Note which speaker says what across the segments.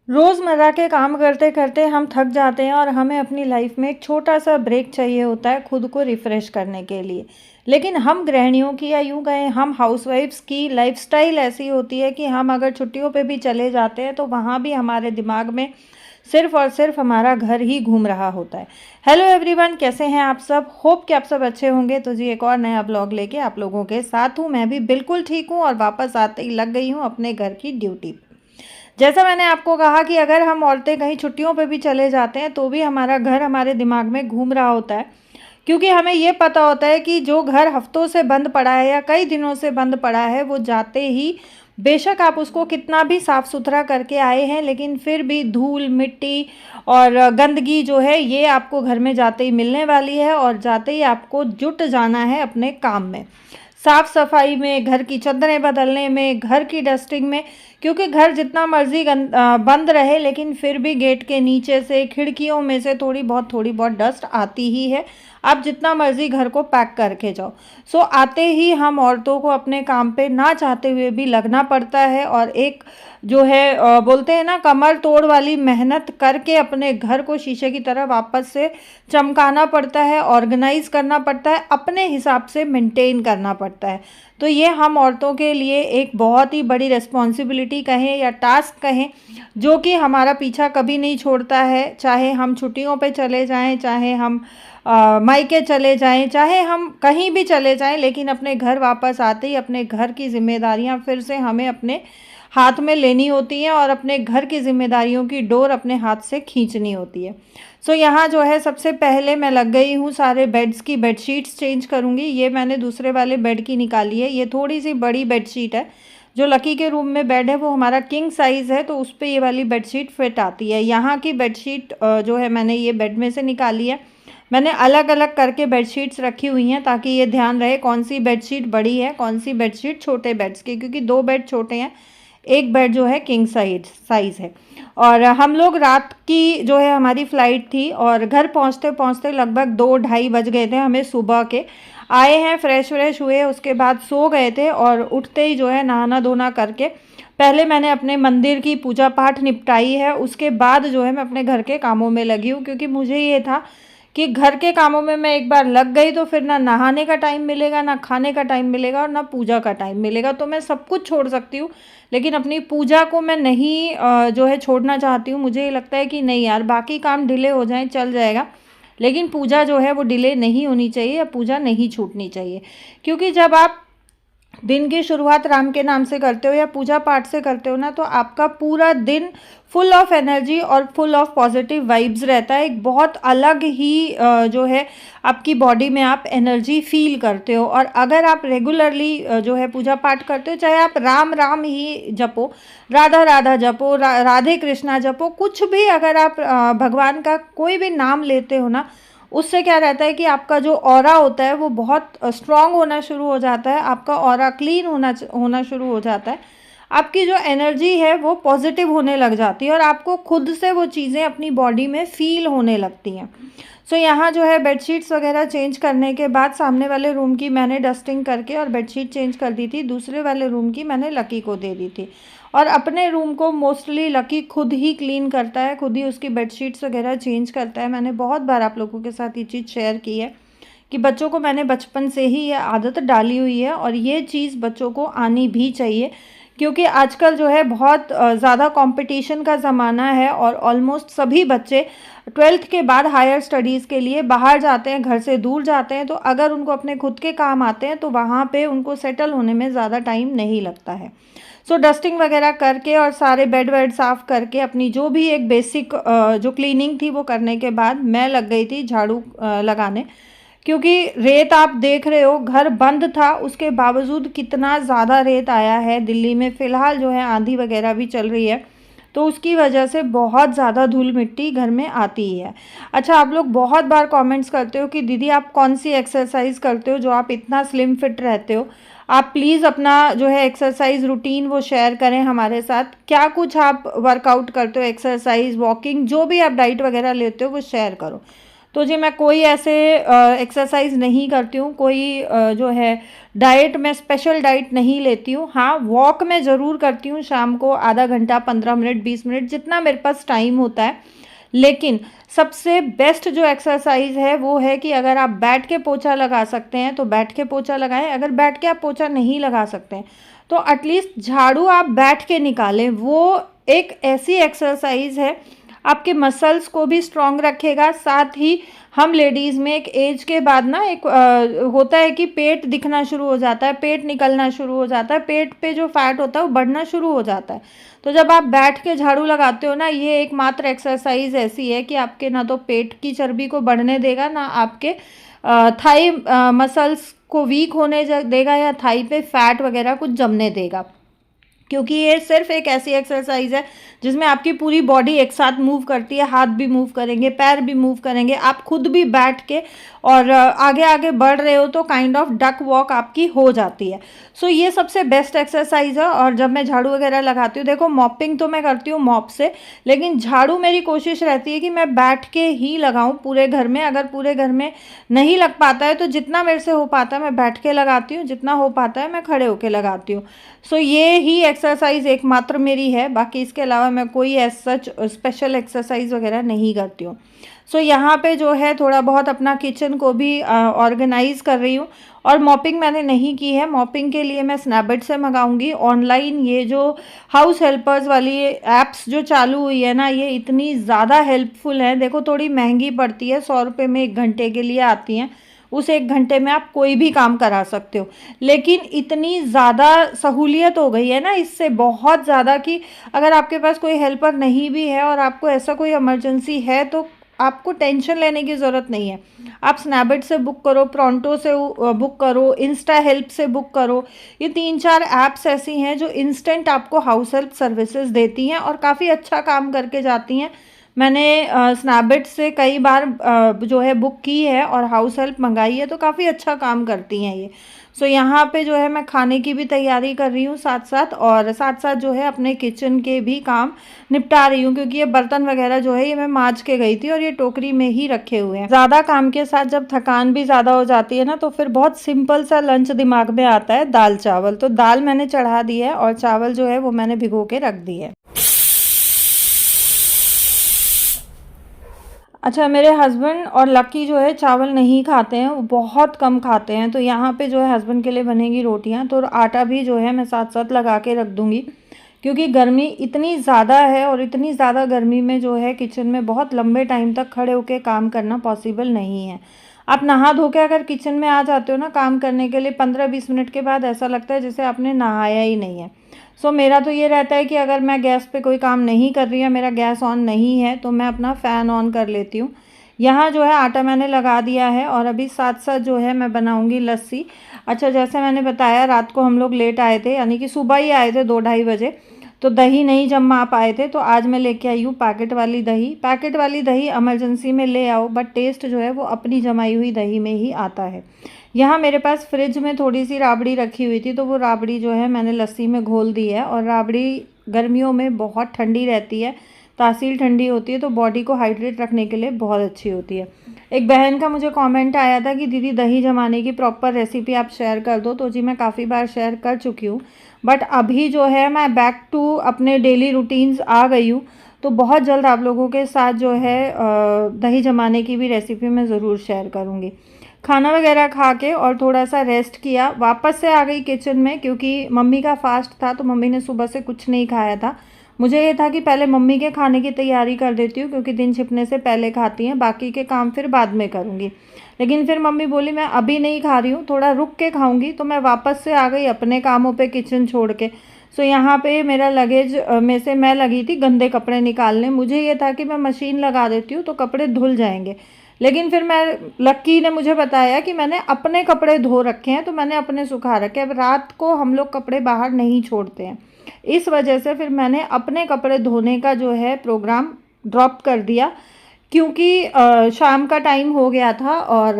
Speaker 1: रोज़मर्रा के काम करते करते हम थक जाते हैं और हमें अपनी लाइफ में एक छोटा सा ब्रेक चाहिए होता है खुद को रिफ़्रेश करने के लिए। लेकिन हम गृहिणियों की या यूँ कहें हम हाउसवाइफ्स की लाइफ़स्टाइल ऐसी होती है कि हम अगर छुट्टियों पे भी चले जाते हैं तो वहाँ भी हमारे दिमाग में सिर्फ़ और सिर्फ़ हमारा घर ही घूम रहा होता है। हेलो एवरीवन, कैसे हैं आप सब? होप कि आप सब अच्छे होंगे। तो जी एक और नया ब्लॉग लेके आप लोगों के साथ हूँ। मैं भी बिल्कुल ठीक हूँ और वापस आते ही लग गई हूँ अपने घर की ड्यूटी पे। जैसा मैंने आपको कहा कि अगर हम औरतें कहीं छुट्टियों पे भी चले जाते हैं तो भी हमारा घर हमारे दिमाग में घूम रहा होता है, क्योंकि हमें ये पता होता है कि जो घर हफ्तों से बंद पड़ा है या कई दिनों से बंद पड़ा है वो जाते ही, बेशक आप उसको कितना भी साफ़ सुथरा करके आए हैं, लेकिन फिर भी धूल मिट्टी और गंदगी जो है ये आपको घर में जाते ही मिलने वाली है और जाते ही आपको जुट जाना है अपने काम में, साफ़ सफाई में, घर की चादरें बदलने में, घर की डस्टिंग में। क्योंकि घर जितना मर्जी बंद रहे लेकिन फिर भी गेट के नीचे से खिड़कियों में से थोड़ी बहुत डस्ट आती ही है। आप जितना मर्जी घर को पैक करके जाओ, सो आते ही हम औरतों को अपने काम पे ना चाहते हुए भी लगना पड़ता है और एक जो है बोलते हैं ना कमर तोड़ वाली मेहनत करके अपने घर को शीशे की तरह वापस से चमकाना पड़ता है, ऑर्गेनाइज करना पड़ता है, अपने हिसाब से मेंटेन करना पड़ता है। तो ये हम औरतों के लिए एक बहुत ही बड़ी रिस्पॉन्सिबिलिटी कहें या टास्क कहें, जो कि हमारा पीछा कभी नहीं छोड़ता है। चाहे हम छुट्टियों पे चले जाएं, चाहे हम मायके चले जाएं, चाहे हम कहीं भी चले जाएं, लेकिन अपने घर वापस आते ही अपने घर की जिम्मेदारियां फिर से हमें अपने हाथ में लेनी होती हैं और अपने घर की जिम्मेदारियों की डोर अपने हाथ से खींचनी होती है। सो यहाँ जो है सबसे पहले मैं लग गई हूँ सारे बेड्स की बेडशीट्स चेंज करूँगी। ये मैंने दूसरे वाले बेड की निकाली है, ये थोड़ी सी बड़ी बेडशीट है। जो लकी के रूम में बेड है वो हमारा किंग साइज़ है, तो उस पर ये वाली बेडशीट फिट आती है। यहाँ की बेडशीट जो है मैंने ये बेड में से निकाली है। मैंने अलग अलग करके बेडशीट्स रखी हुई हैं ताकि ये ध्यान रहे कौन सी बेडशीट बड़ी है, कौन सी बेडशीट छोटे बेड्स की, क्योंकि दो बेड छोटे हैं, एक बेड जो है किंग साइज़ है। और हम लोग रात की जो है हमारी फ़्लाइट थी और घर पहुंचते पहुंचते लगभग 2-2:30 बज गए थे हमें सुबह के। आए हैं, फ्रेश हुए, उसके बाद सो गए थे और उठते ही जो है नहाना धोना करके पहले मैंने अपने मंदिर की पूजा पाठ निपटाई है। उसके बाद जो है मैं अपने घर के कामों में लगी हूँ, क्योंकि मुझे ये था कि घर के कामों में मैं एक बार लग गई तो फिर ना नहाने का टाइम मिलेगा, ना खाने का टाइम मिलेगा और ना पूजा का टाइम मिलेगा। तो मैं सब कुछ छोड़ सकती हूँ, लेकिन अपनी पूजा को मैं नहीं जो है छोड़ना चाहती हूँ। मुझे ये लगता है कि नहीं यार, बाकी काम डिले हो जाएं चल जाएगा, लेकिन पूजा जो है वो डिले नहीं होनी चाहिए या पूजा नहीं छूटनी चाहिए। क्योंकि जब आप दिन की शुरुआत राम के नाम से करते हो या पूजा पाठ से करते हो ना, तो आपका पूरा दिन फुल ऑफ एनर्जी और फुल ऑफ पॉजिटिव वाइब्स रहता है। एक बहुत अलग ही जो है आपकी बॉडी में आप एनर्जी फील करते हो। और अगर आप रेगुलरली जो है पूजा पाठ करते हो, चाहे आप राम राम ही जपो, राधा राधा जपो, राधे कृष्णा जपो, कुछ भी अगर आप भगवान का कोई भी नाम लेते हो ना, उससे क्या रहता है कि आपका जो ऑरा होता है वो बहुत स्ट्रांग होना शुरू हो जाता है, आपका ऑरा क्लीन होना शुरू हो जाता है, आपकी जो एनर्जी है वो पॉजिटिव होने लग जाती है और आपको खुद से वो चीज़ें अपनी बॉडी में फील होने लगती हैं। सो यहाँ जो है बेडशीट्स वगैरह चेंज करने के बाद सामने वाले रूम की मैंने डस्टिंग करके और बेडशीट चेंज कर दी थी, दूसरे वाले रूम की मैंने लकी को दे दी थी। और अपने रूम को मोस्टली लकी खुद ही क्लीन करता है, खुद ही उसकी बेडशीट्स वगैरह चेंज करता है। मैंने बहुत बार आप लोगों के साथ ये चीज़ शेयर की है कि बच्चों को मैंने बचपन से ही ये आदत डाली हुई है और ये चीज़ बच्चों को आनी भी चाहिए, क्योंकि आजकल जो है बहुत ज़्यादा कंपटीशन का ज़माना है और ऑलमोस्ट सभी बच्चे 12th के बाद हायर स्टडीज़ के लिए बाहर जाते हैं, घर से दूर जाते हैं। तो अगर उनको अपने खुद के काम आते हैं तो वहाँ पे उनको सेटल होने में ज़्यादा टाइम नहीं लगता है। सो डस्टिंग वगैरह करके और सारे बेड वेड साफ़ करके अपनी जो भी एक बेसिक जो क्लीनिंग थी वो करने के बाद मैं लग गई थी झाड़ू लगाने। क्योंकि रेत आप देख रहे हो, घर बंद था उसके बावजूद कितना ज़्यादा रेत आया है दिल्ली में। फ़िलहाल जो है आंधी वगैरह भी चल रही है, तो उसकी वजह से बहुत ज़्यादा धूल मिट्टी घर में आती ही है। अच्छा, आप लोग बहुत बार कमेंट्स करते हो कि दीदी आप कौन सी एक्सरसाइज करते हो जो आप इतना स्लिम फिट रहते हो। आप प्लीज़ अपना जो है एक्सरसाइज रूटीन वो शेयर करें हमारे साथ। क्या कुछ आप वर्कआउट करते हो, एक्सरसाइज, वॉकिंग, जो भी आप डाइट वगैरह लेते हो वो शेयर करो। तो जी मैं कोई ऐसे एक्सरसाइज नहीं करती हूँ, कोई जो है डाइट, मैं स्पेशल डाइट नहीं लेती हूँ। हाँ, वॉक मैं ज़रूर करती हूँ शाम को, आधा घंटा, 15 मिनट, 20 मिनट, जितना मेरे पास टाइम होता है। लेकिन सबसे बेस्ट जो एक्सरसाइज है वो है कि अगर आप बैठ के पोछा लगा सकते हैं तो बैठ के पोछा लगाएं। अगर बैठ के आप पोछा नहीं लगा सकते हैं तो एटलीस्ट झाड़ू आप बैठ के निकालें। वो एक ऐसी एक्सरसाइज है, आपके मसल्स को भी स्ट्रॉन्ग रखेगा। साथ ही हम लेडीज़ में एक एज के बाद ना एक होता है कि पेट दिखना शुरू हो जाता है, पेट निकलना शुरू हो जाता है, पेट पे जो फैट होता है वो बढ़ना शुरू हो जाता है। तो जब आप बैठ के झाड़ू लगाते हो ना, ये एकमात्र एक्सरसाइज ऐसी है कि आपके ना तो पेट की चर्बी को बढ़ने देगा, ना आपके थाई मसल्स को वीक होने देगा, या थाई पे फैट वगैरह कुछ जमने देगा। क्योंकि ये सिर्फ एक ऐसी एक्सरसाइज है जिसमें आपकी पूरी बॉडी एक साथ मूव करती है, हाथ भी मूव करेंगे, पैर भी मूव करेंगे, आप खुद भी बैठ के और आगे आगे बढ़ रहे हो तो काइंड ऑफ डक वॉक आपकी हो जाती है। सो ये सबसे बेस्ट एक्सरसाइज है। और जब मैं झाड़ू वगैरह लगाती हूँ, देखो मॉपिंग तो मैं करती हूँ मॉप से, लेकिन झाड़ू मेरी कोशिश रहती है कि मैं बैठ के ही लगाऊँ पूरे घर में। अगर पूरे घर में नहीं लग पाता है तो जितना मेरे से हो पाता है मैं बैठ के लगाती हूँ, जितना हो पाता है मैं खड़े होके लगाती हूँ। सो ये ही एक्सरसाइज एकमात्र मेरी है, बाकी इसके अलावा मैं कोई सच स्पेशल एक्सरसाइज वगैरह नहीं करती हूँ। सो यहाँ पे जो है थोड़ा बहुत अपना किचन को भी ऑर्गेनाइज कर रही हूँ। और मॉपिंग मैंने नहीं की है, मॉपिंग के लिए मैं स्नैपडील से मंगाऊंगी ऑनलाइन। ये जो हाउस हेल्पर्स वाली ऐप्स जो चालू हुई है ना, ये इतनी ज़्यादा हेल्पफुल है। देखो थोड़ी महंगी पड़ती है, 100 रुपये में 1 घंटे के लिए आती हैं, उस 1 घंटे में आप कोई भी काम करा सकते हो। लेकिन इतनी ज़्यादा सहूलियत हो गई है ना इससे, बहुत ज़्यादा, कि अगर आपके पास कोई हेल्पर नहीं भी है और आपको ऐसा कोई इमरजेंसी है तो आपको टेंशन लेने की ज़रूरत नहीं है। आप स्नैपडील से बुक करो, प्रोंटो से बुक करो, इंस्टा हेल्प से बुक करो। ये 3-4 ऐप्स ऐसी हैं जो इंस्टेंट आपको हाउस हेल्प सर्विसेज देती हैं और काफ़ी अच्छा काम करके जाती हैं। मैंने स्नैपडील से कई बार जो है बुक की है और हाउस हेल्प मंगाई है, तो काफ़ी अच्छा काम करती हैं ये। सो यहाँ पे जो है मैं खाने की भी तैयारी कर रही हूँ साथ साथ, और साथ साथ जो है अपने किचन के भी काम निपटा रही हूँ, क्योंकि ये बर्तन वगैरह जो है ये मैं मांज के गई थी और ये टोकरी में ही रखे हुए हैं। ज़्यादा काम के साथ जब थकान भी ज़्यादा हो जाती है ना, तो फिर बहुत सिंपल सा लंच दिमाग में आता है, दाल चावल। तो दाल मैंने चढ़ा दी है और चावल जो है वो मैंने भिगो के रख दी है। अच्छा, मेरे हस्बैंड और लकी जो है चावल नहीं खाते हैं, वो बहुत कम खाते हैं। तो यहाँ पे जो है हस्बैंड के लिए बनेगी रोटियाँ, तो आटा भी जो है मैं साथ साथ लगा के रख दूँगी, क्योंकि गर्मी इतनी ज़्यादा है और इतनी ज़्यादा गर्मी में जो है किचन में बहुत लंबे टाइम तक खड़े होकर काम करना पॉसिबल नहीं है। आप नहा धो के अगर किचन में आ जाते हो ना काम करने के लिए, 15-20 मिनट के बाद ऐसा लगता है जैसे आपने नहाया ही नहीं है। सो मेरा तो ये रहता है कि अगर मैं गैस पे कोई काम नहीं कर रही है, मेरा गैस ऑन नहीं है, तो मैं अपना फ़ैन ऑन कर लेती हूँ। यहाँ जो है आटा मैंने लगा दिया है और अभी साथ साथ जो है मैं बनाऊँगी लस्सी। अच्छा, जैसे मैंने बताया रात को हम लोग लेट आए थे, यानी कि सुबह ही आए थे 2-2:30 बजे, तो दही नहीं जमा पाए थे, तो आज मैं लेके आई हूँ पैकेट वाली दही। पैकेट वाली दही इमरजेंसी में ले आओ, बट टेस्ट जो है वो अपनी जमाई हुई दही में ही आता है। यहाँ मेरे पास फ्रिज में थोड़ी सी राबड़ी रखी हुई थी, तो वो राबड़ी जो है मैंने लस्सी में घोल दी है। और राबड़ी गर्मियों में बहुत ठंडी रहती है, तासील ठंडी होती है, तो बॉडी को हाइड्रेट रखने के लिए बहुत अच्छी होती है। एक बहन का मुझे कमेंट आया था कि दीदी दही जमाने की प्रॉपर रेसिपी आप शेयर कर दो, तो जी मैं काफ़ी बार शेयर कर चुकी हूँ, बट अभी जो है मैं बैक टू अपने डेली रूटीन्स आ गई हूँ। तो बहुत जल्द आप लोगों के साथ जो है दही जमाने की भी रेसिपी मैं ज़रूर शेयर करूँगी। खाना वगैरह खा के और थोड़ा सा रेस्ट किया, वापस से आ गई किचन में, क्योंकि मम्मी का फास्ट था तो मम्मी ने सुबह से कुछ नहीं खाया था। मुझे ये था कि पहले मम्मी के खाने की तैयारी कर देती हूँ, क्योंकि दिन छिपने से पहले खाती हैं, बाकी के काम फिर बाद में करूँगी। लेकिन फिर मम्मी बोली मैं अभी नहीं खा रही हूँ, थोड़ा रुक के खाऊँगी, तो मैं वापस से आ गई अपने कामों पे किचन छोड़ के। सो यहाँ पे मेरा लगेज में से मैं लगी थी गंदे कपड़े निकालने। मुझे ये था कि मैं मशीन लगा देती हूँ तो कपड़े धुल जाएंगे, लेकिन फिर लक्की ने मुझे बताया कि मैंने अपने कपड़े धो रखे हैं, तो मैंने अपने सुखा रखे। अब रात को हम लोग कपड़े बाहर नहीं छोड़ते हैं, इस वजह से फिर मैंने अपने कपड़े धोने का जो है प्रोग्राम ड्रॉप कर दिया, क्योंकि शाम का टाइम हो गया था और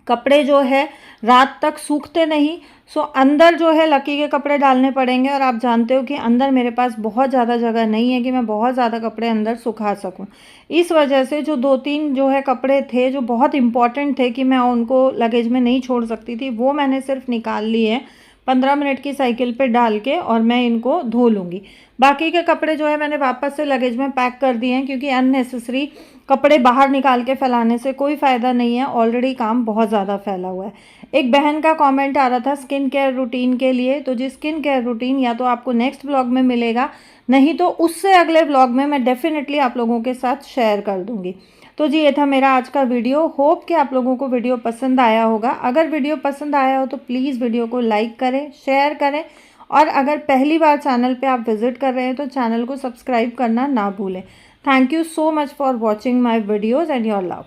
Speaker 1: कपड़े जो है रात तक सूखते नहीं। सो अंदर जो है लकी के कपड़े डालने पड़ेंगे, और आप जानते हो कि अंदर मेरे पास बहुत ज़्यादा जगह नहीं है कि मैं बहुत ज़्यादा कपड़े अंदर सुखा सकूं। इस वजह से जो 2-3 जो है कपड़े थे जो बहुत इम्पॉर्टेंट थे कि मैं उनको लगेज में नहीं छोड़ सकती थी, वो मैंने सिर्फ निकाल लिए हैं 15 मिनट की साइकिल पे डाल के, और मैं इनको धो लूँगी। बाकी के कपड़े जो है मैंने वापस से लगेज में पैक कर दिए हैं, क्योंकि अननेसेसरी कपड़े बाहर निकाल के फैलाने से कोई फ़ायदा नहीं है, ऑलरेडी काम बहुत ज़्यादा फैला हुआ है। एक बहन का कमेंट आ रहा था स्किन केयर रूटीन के लिए, तो जी स्किन केयर रूटीन या तो आपको नेक्स्ट व्लॉग में मिलेगा, नहीं तो उससे अगले व्लॉग में मैं डेफिनेटली आप लोगों के साथ शेयर कर दूँगी। तो जी ये था मेरा आज का वीडियो। होप कि आप लोगों को वीडियो पसंद आया होगा। अगर वीडियो पसंद आया हो तो प्लीज़ वीडियो को लाइक करें, शेयर करें, और अगर पहली बार चैनल पे आप विज़िट कर रहे हैं तो चैनल को सब्सक्राइब करना ना भूलें। Thank you so much for watching my videos and your love.